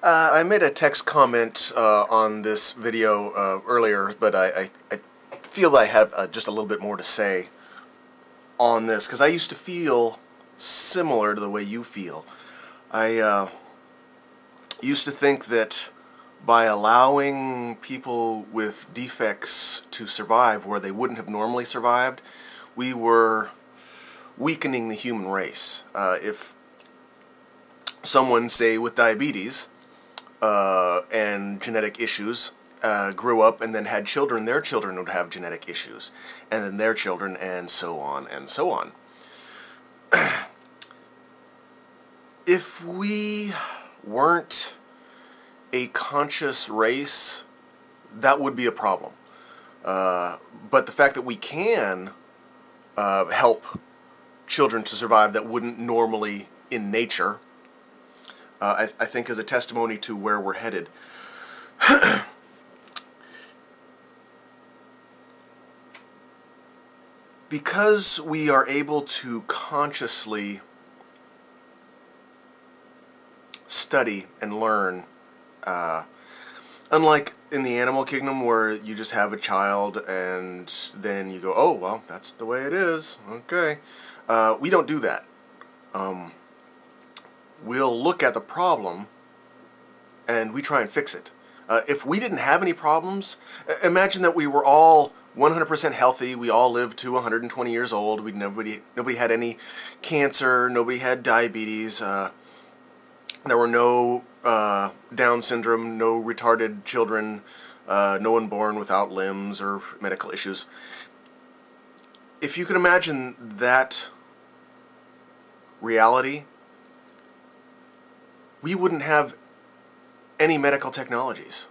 I made a text comment on this video earlier, but I feel I have just a little bit more to say on this, because I used to feel similar to the way you feel. I used to think that by allowing people with defects to survive where they wouldn't have normally survived, we were weakening the human race. If someone, say, with diabetes and genetic issues grew up and then had children, their children would have genetic issues, and then their children, and so on and so on. If we weren't a conscious race, that would be a problem. But the fact that we can help children to survive that wouldn't normally in nature, I think is a testimony to where we're headed. Because we are able to consciously study and learn, unlike in the animal kingdom where you just have a child and then you go, oh, well, that's the way it is, okay. We don't do that. We'll look at the problem and we try and fix it. If we didn't have any problems, imagine that we were all 100% healthy, we all lived to 120 years old, nobody had any cancer, nobody had diabetes, there were no Down syndrome, no retarded children, no one born without limbs or medical issues. If you can imagine that reality, we wouldn't have any medical technologies.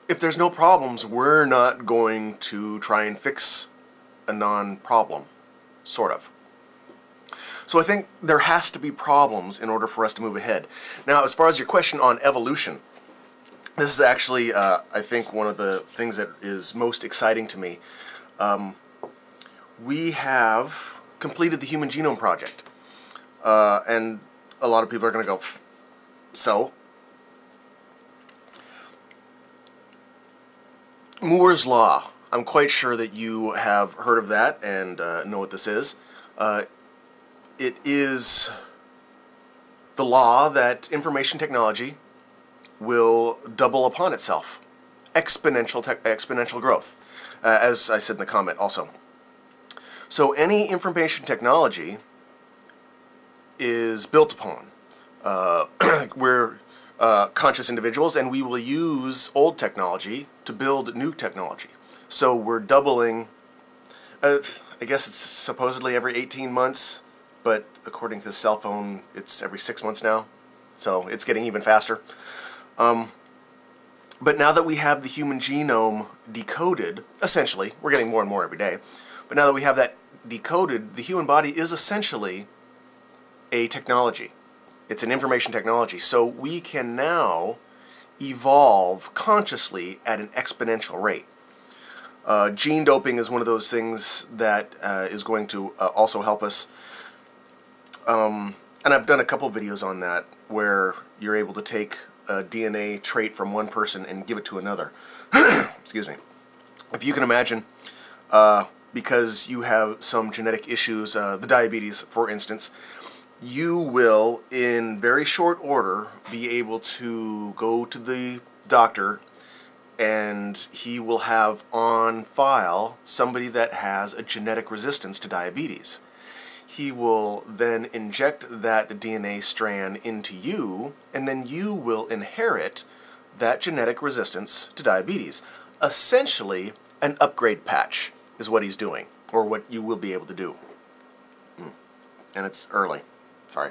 If there's no problems, we're not going to try and fix a non-problem, sort of. So I think there has to be problems in order for us to move ahead. Now, as far as your question on evolution, this is actually, I think, one of the things that is most exciting to me. We have completed the Human Genome Project. And a lot of people are going to go, so? Moore's Law. I'm quite sure that you have heard of that and know what this is. It is the law that information technology will double upon itself. Exponential growth, as I said in the comment also. So any information technology is built upon. We're conscious individuals, and we will use old technology to build new technology. So we're doubling, I guess it's supposedly every 18 months, but according to the cell phone, it's every 6 months now. So it's getting even faster. But now that we have the human genome decoded, essentially, we're getting more and more every day, but now that we have that decoded, the human body is essentially a technology. It's an information technology. So we can now evolve consciously at an exponential rate. Gene doping is one of those things that is going to also help us. And I've done a couple videos on that where you're able to take a DNA trait from one person and give it to another. Excuse me. If you can imagine, because you have some genetic issues, the diabetes, for instance, you will, in very short order, be able to go to the doctor and he will have on file somebody that has a genetic resistance to diabetes. He will then inject that DNA strand into you, and then you will inherit that genetic resistance to diabetes. Essentially, an upgrade patch is what he's doing, or what you will be able to do. And it's early. Sorry.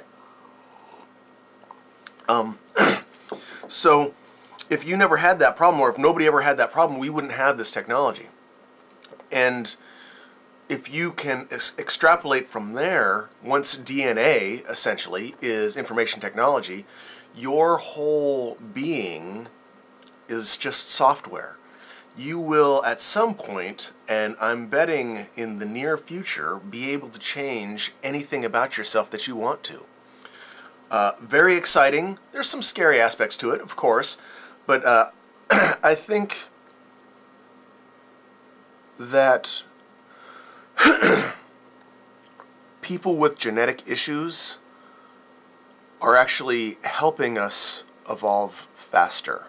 So, if you never had that problem, or if nobody ever had that problem, we wouldn't have this technology. And if you can extrapolate from there, once DNA, essentially, is information technology, your whole being is just software. You will, at some point, and I'm betting in the near future, be able to change anything about yourself that you want to. Very exciting. There's some scary aspects to it, of course, but I think that people with genetic issues are actually helping us evolve faster.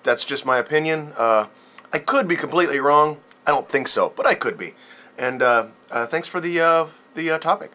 That's just my opinion. I could be completely wrong. I don't think so, but I could be. And thanks for the topic.